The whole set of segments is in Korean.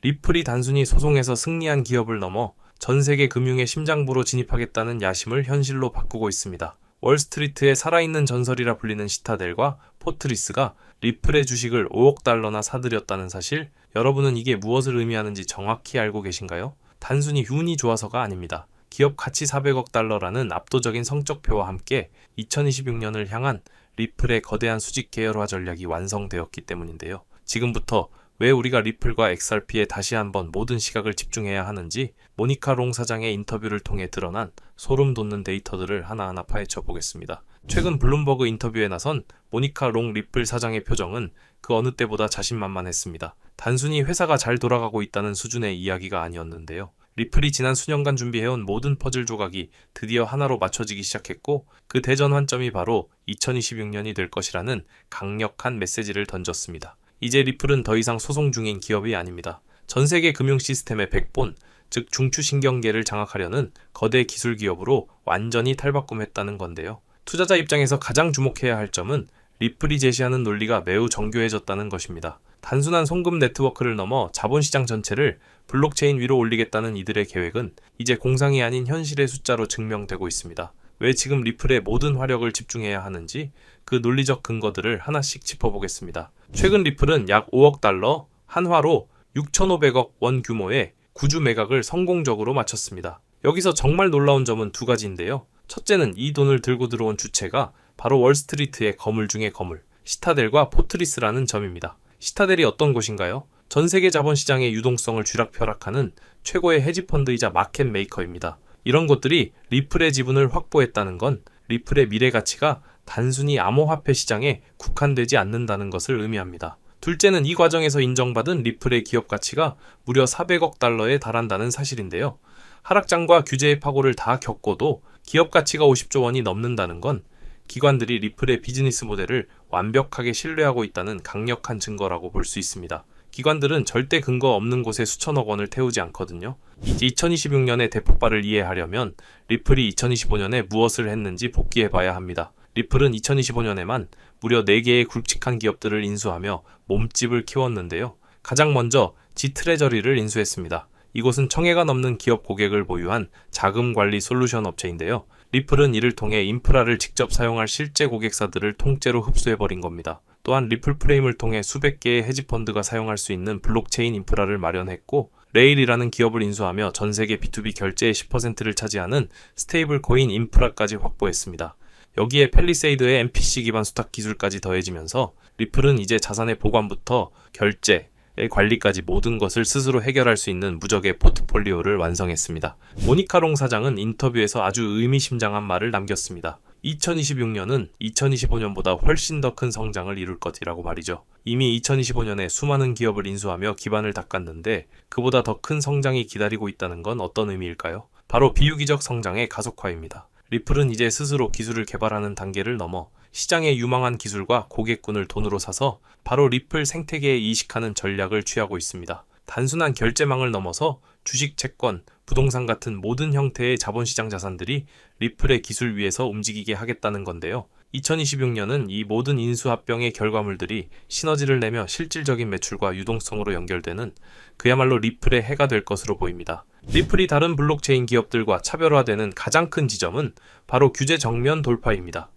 리플이 단순히 소송에서 승리한 기업을 넘어 전 세계 금융의 심장부로 진입하겠다는 야심을 현실로 바꾸고 있습니다. 월스트리트의 살아있는 전설이라 불리는 시타델과 포트리스가 리플의 주식을 5억 달러나 사들였다는 사실, 여러분은 이게 무엇을 의미하는지 정확히 알고 계신가요? 단순히 운이 좋아서가 아닙니다. 기업 가치 400억 달러라는 압도적인 성적표와 함께 2026년을 향한 리플의 거대한 수직 계열화 전략이 완성되었기 때문인데요. 지금부터 왜 우리가 리플과 XRP에 다시 한번 모든 시각을 집중해야 하는지 모니카 롱 사장의 인터뷰를 통해 드러난 소름 돋는 데이터들을 하나하나 파헤쳐 보겠습니다. 최근 블룸버그 인터뷰에 나선 모니카 롱 리플 사장의 표정은 그 어느 때보다 자신만만했습니다. 단순히 회사가 잘 돌아가고 있다는 수준의 이야기가 아니었는데요. 리플이 지난 수년간 준비해온 모든 퍼즐 조각이 드디어 하나로 맞춰지기 시작했고, 그 대전환점이 바로 2026년이 될 것이라는 강력한 메시지를 던졌습니다. 이제 리플은 더 이상 소송 중인 기업이 아닙니다. 전 세계 금융 시스템의 백본, 즉 중추신경계를 장악하려는 거대 기술 기업으로 완전히 탈바꿈했다는 건데요. 투자자 입장에서 가장 주목해야 할 점은 리플이 제시하는 논리가 매우 정교해졌다는 것입니다. 단순한 송금 네트워크를 넘어 자본시장 전체를 블록체인 위로 올리겠다는 이들의 계획은 이제 공상이 아닌 현실의 숫자로 증명되고 있습니다. 왜 지금 리플에 모든 화력을 집중해야 하는지 그 논리적 근거들을 하나씩 짚어보겠습니다. 최근 리플은 약 5억 달러, 한화로 6,500억 원 규모의 구주 매각을 성공적으로 마쳤습니다. 여기서 정말 놀라운 점은 두 가지인데요. 첫째는 이 돈을 들고 들어온 주체가 바로 월스트리트의 거물 중의 거물, 시타델과 포트리스라는 점입니다. 시타델이 어떤 곳인가요? 전 세계 자본시장의 유동성을 쥐락펴락하는 최고의 헤지펀드이자 마켓 메이커입니다. 이런 곳들이 리플의 지분을 확보했다는 건 리플의 미래 가치가 단순히 암호화폐 시장에 국한되지 않는다는 것을 의미합니다. 둘째는 이 과정에서 인정받은 리플의 기업 가치가 무려 400억 달러에 달한다는 사실인데요. 하락장과 규제의 파고를 다 겪고도 기업 가치가 50조 원이 넘는다는 건 기관들이 리플의 비즈니스 모델을 완벽하게 신뢰하고 있다는 강력한 증거라고 볼 수 있습니다. 기관들은 절대 근거 없는 곳에 수천억 원을 태우지 않거든요. 이제 2026년의 대폭발을 이해하려면 리플이 2025년에 무엇을 했는지 복기해봐야 합니다. 리플은 2025년에만 무려 4개의 굵직한 기업들을 인수하며 몸집을 키웠는데요. 가장 먼저 지트레저리를 인수했습니다. 이곳은 청해가 넘는 기업 고객을 보유한 자금 관리 솔루션 업체인데요. 리플은 이를 통해 인프라를 직접 사용할 실제 고객사들을 통째로 흡수해버린 겁니다. 또한 리플 프레임을 통해 수백 개의 헤지펀드가 사용할 수 있는 블록체인 인프라를 마련했고, 레일이라는 기업을 인수하며 전 세계 B2B 결제의 10%를 차지하는 스테이블 코인 인프라까지 확보했습니다. 여기에 펠리세이드의 MPC 기반 수탁 기술까지 더해지면서 리플은 이제 자산의 보관부터 결제, 관리까지 모든 것을 스스로 해결할 수 있는 무적의 포트폴리오를 완성했습니다. 모니카 롱 사장은 인터뷰에서 아주 의미심장한 말을 남겼습니다. 2026년은 2025년보다 훨씬 더 큰 성장을 이룰 것이라고 말이죠. 이미 2025년에 수많은 기업을 인수하며 기반을 닦았는데 그보다 더 큰 성장이 기다리고 있다는 건 어떤 의미일까요? 바로 비유기적 성장의 가속화입니다. 리플은 이제 스스로 기술을 개발하는 단계를 넘어 시장의 유망한 기술과 고객군을 돈으로 사서 바로 리플 생태계에 이식하는 전략을 취하고 있습니다. 단순한 결제망을 넘어서 주식, 채권, 부동산 같은 모든 형태의 자본시장 자산들이 리플의 기술 위에서 움직이게 하겠다는 건데요. 2026년은 이 모든 인수합병의 결과물들이 시너지를 내며 실질적인 매출과 유동성으로 연결되는 그야말로 리플의 해가 될 것으로 보입니다. 리플이 다른 블록체인 기업들과 차별화되는 가장 큰 지점은 바로 규제 정면 돌파입니다.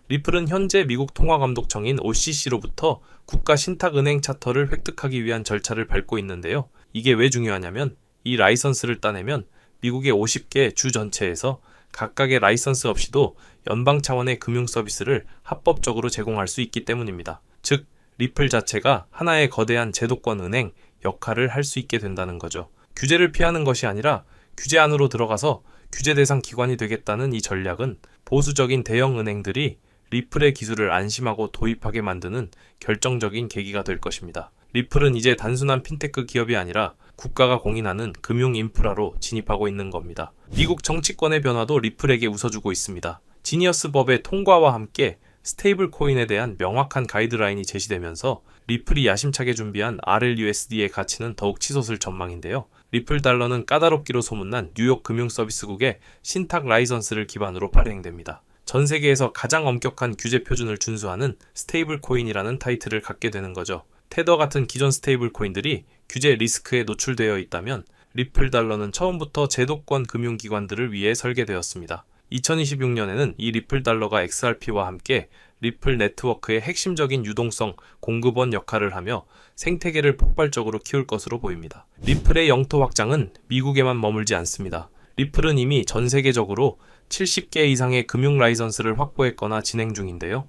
리플은 현재 미국 통화감독청인 OCC로부터 국가신탁은행 차터를 획득하기 위한 절차를 밟고 있는데요. 이게 왜 중요하냐면 이 라이선스를 따내면 미국의 50개 주 전체에서 각각의 라이선스 없이도 연방 차원의 금융 서비스를 합법적으로 제공할 수 있기 때문입니다. 즉, 리플 자체가 하나의 거대한 제도권 은행 역할을 할 수 있게 된다는 거죠. 규제를 피하는 것이 아니라 규제 안으로 들어가서 규제 대상 기관이 되겠다는 이 전략은 보수적인 대형 은행들이 리플의 기술을 안심하고 도입하게 만드는 결정적인 계기가 될 것입니다. 리플은 이제 단순한 핀테크 기업이 아니라 국가가 공인하는 금융 인프라로 진입하고 있는 겁니다. 미국 정치권의 변화도 리플에게 웃어주고 있습니다. 지니어스 법의 통과와 함께 스테이블 코인에 대한 명확한 가이드라인이 제시되면서 리플이 야심차게 준비한 RLUSD의 가치는 더욱 치솟을 전망인데요. 리플 달러는 까다롭기로 소문난 뉴욕 금융서비스국의 신탁 라이선스를 기반으로 발행됩니다. 전 세계에서 가장 엄격한 규제 표준을 준수하는 스테이블 코인이라는 타이틀을 갖게 되는 거죠. 테더 같은 기존 스테이블 코인들이 규제 리스크에 노출되어 있다면 리플 달러는 처음부터 제도권 금융기관들을 위해 설계되었습니다. 2026년에는 이 리플 달러가 XRP와 함께 리플 네트워크의 핵심적인 유동성 공급원 역할을 하며 생태계를 폭발적으로 키울 것으로 보입니다. 리플의 영토 확장은 미국에만 머물지 않습니다. 리플은 이미 전 세계적으로 70개 이상의 금융 라이선스를 확보했거나 진행 중인데요.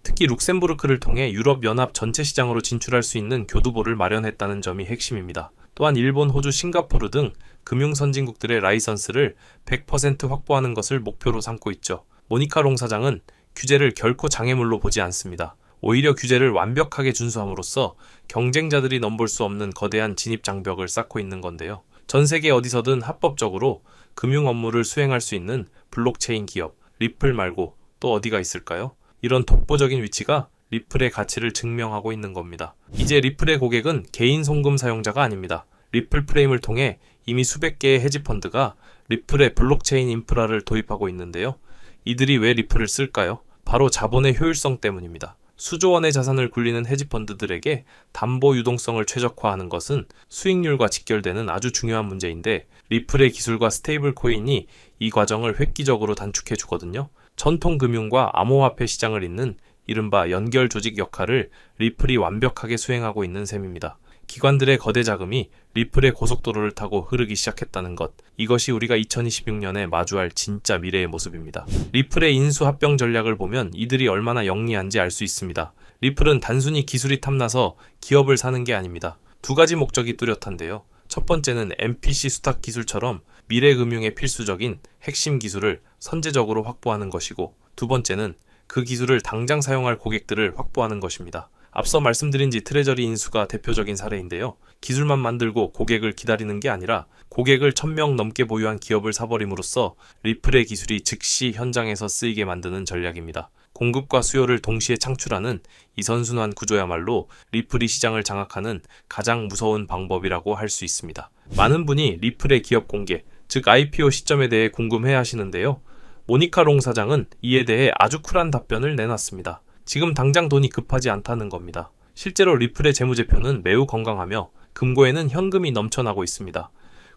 특히 룩셈부르크를 통해 유럽연합 전체 시장으로 진출할 수 있는 교두보를 마련했다는 점이 핵심입니다. 또한 일본, 호주, 싱가포르 등 금융 선진국들의 라이선스를 100% 확보하는 것을 목표로 삼고 있죠. 모니카 롱 사장은 규제를 결코 장애물로 보지 않습니다. 오히려 규제를 완벽하게 준수함으로써 경쟁자들이 넘볼 수 없는 거대한 진입 장벽을 쌓고 있는 건데요. 전 세계 어디서든 합법적으로 금융 업무를 수행할 수 있는 블록체인 기업, 리플 말고 또 어디가 있을까요? 이런 독보적인 위치가 리플의 가치를 증명하고 있는 겁니다. 이제 리플의 고객은 개인 송금 사용자가 아닙니다. 리플 프레임을 통해 이미 수백 개의 헤지펀드가 리플의 블록체인 인프라를 도입하고 있는데요. 이들이 왜 리플을 쓸까요? 바로 자본의 효율성 때문입니다. 수조 원의 자산을 굴리는 헤지펀드들에게 담보 유동성을 최적화하는 것은 수익률과 직결되는 아주 중요한 문제인데 리플의 기술과 스테이블 코인이 이 과정을 획기적으로 단축해 주거든요. 전통 금융과 암호화폐 시장을 잇는 이른바 연결 조직 역할을 리플이 완벽하게 수행하고 있는 셈입니다. 기관들의 거대 자금이 리플의 고속도로를 타고 흐르기 시작했다는 것, 이것이 우리가 2026년에 마주할 진짜 미래의 모습입니다. 리플의 인수 합병 전략을 보면 이들이 얼마나 영리한지 알 수 있습니다. 리플은 단순히 기술이 탐나서 기업을 사는 게 아닙니다. 두 가지 목적이 뚜렷한데요. 첫 번째는 MPC 수탁 기술처럼 미래 금융의 필수적인 핵심 기술을 선제적으로 확보하는 것이고, 두 번째는 그 기술을 당장 사용할 고객들을 확보하는 것입니다. 앞서 말씀드린 트레저리 인수가 대표적인 사례인데요. 기술만 만들고 고객을 기다리는 게 아니라 고객을 1000명 넘게 보유한 기업을 사버림으로써 리플의 기술이 즉시 현장에서 쓰이게 만드는 전략입니다. 공급과 수요를 동시에 창출하는 이 선순환 구조야말로 리플이 시장을 장악하는 가장 무서운 방법이라고 할 수 있습니다. 많은 분이 리플의 기업 공개, 즉 IPO 시점에 대해 궁금해 하시는데요. 모니카 롱 사장은 이에 대해 아주 쿨한 답변을 내놨습니다. 지금 당장 돈이 급하지 않다는 겁니다. 실제로 리플의 재무제표는 매우 건강하며 금고에는 현금이 넘쳐나고 있습니다.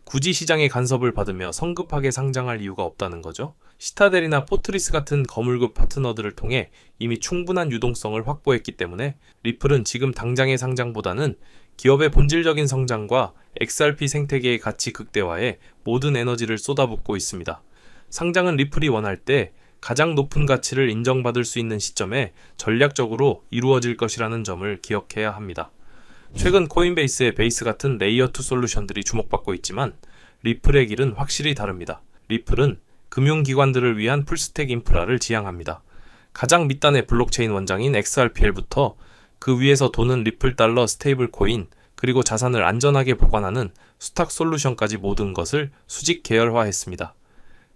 굳이 시장의 간섭을 받으며 성급하게 상장할 이유가 없다는 거죠. 시타델이나 포트리스 같은 거물급 파트너들을 통해 이미 충분한 유동성을 확보했기 때문에 리플은 지금 당장의 상장보다는 기업의 본질적인 성장과 XRP 생태계의 가치 극대화에 모든 에너지를 쏟아붓고 있습니다. 상장은 리플이 원할 때 가장 높은 가치를 인정받을 수 있는 시점에 전략적으로 이루어질 것이라는 점을 기억해야 합니다. 최근 코인베이스의 베이스 같은 레이어2 솔루션들이 주목받고 있지만 리플의 길은 확실히 다릅니다. 리플은 금융기관들을 위한 풀스택 인프라를 지향합니다. 가장 밑단의 블록체인 원장인 XRPL부터 그 위에서 도는 리플 달러 스테이블 코인, 그리고 자산을 안전하게 보관하는 수탁 솔루션까지 모든 것을 수직 계열화했습니다.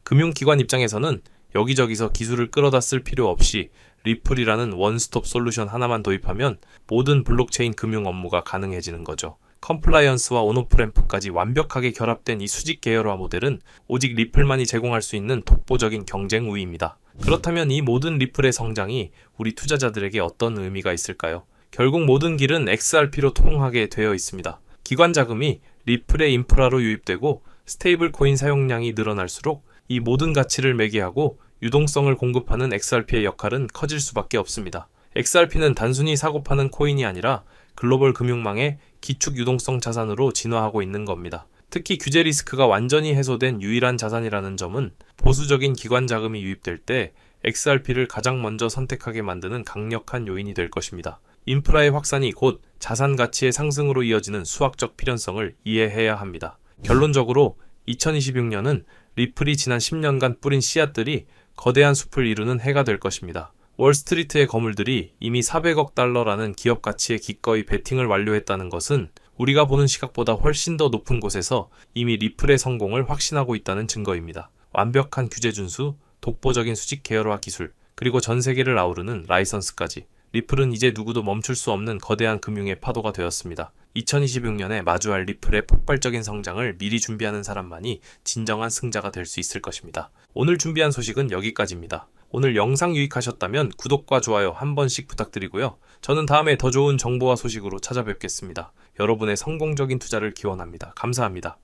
금융기관 입장에서는 여기저기서 기술을 끌어다 쓸 필요 없이 리플이라는 원스톱 솔루션 하나만 도입하면 모든 블록체인 금융 업무가 가능해지는 거죠. 컴플라이언스와 온오프램프까지 완벽하게 결합된 이 수직 계열화 모델은 오직 리플만이 제공할 수 있는 독보적인 경쟁 우위입니다. 그렇다면 이 모든 리플의 성장이 우리 투자자들에게 어떤 의미가 있을까요? 결국 모든 길은 XRP로 통하게 되어 있습니다. 기관 자금이 리플의 인프라로 유입되고 스테이블 코인 사용량이 늘어날수록 이 모든 가치를 매개하고 유동성을 공급하는 XRP의 역할은 커질 수밖에 없습니다. XRP는 단순히 사고 파는 코인이 아니라 글로벌 금융망의 기축 유동성 자산으로 진화하고 있는 겁니다. 특히 규제 리스크가 완전히 해소된 유일한 자산이라는 점은 보수적인 기관 자금이 유입될 때 XRP를 가장 먼저 선택하게 만드는 강력한 요인이 될 것입니다. 인프라의 확산이 곧 자산 가치의 상승으로 이어지는 수학적 필연성을 이해해야 합니다. 결론적으로 2026년은 리플이 지난 10년간 뿌린 씨앗들이 거대한 숲을 이루는 해가 될 것입니다. 월스트리트의 거물들이 이미 400억 달러라는 기업 가치에 기꺼이 베팅을 완료했다는 것은 우리가 보는 시각보다 훨씬 더 높은 곳에서 이미 리플의 성공을 확신하고 있다는 증거입니다. 완벽한 규제 준수, 독보적인 수직 계열화 기술, 그리고 전 세계를 아우르는 라이선스까지 리플은 이제 누구도 멈출 수 없는 거대한 금융의 파도가 되었습니다. 2026년에 마주할 리플의 폭발적인 성장을 미리 준비하는 사람만이 진정한 승자가 될 수 있을 것입니다. 오늘 준비한 소식은 여기까지입니다. 오늘 영상 유익하셨다면 구독과 좋아요 한 번씩 부탁드리고요. 저는 다음에 더 좋은 정보와 소식으로 찾아뵙겠습니다. 여러분의 성공적인 투자를 기원합니다. 감사합니다.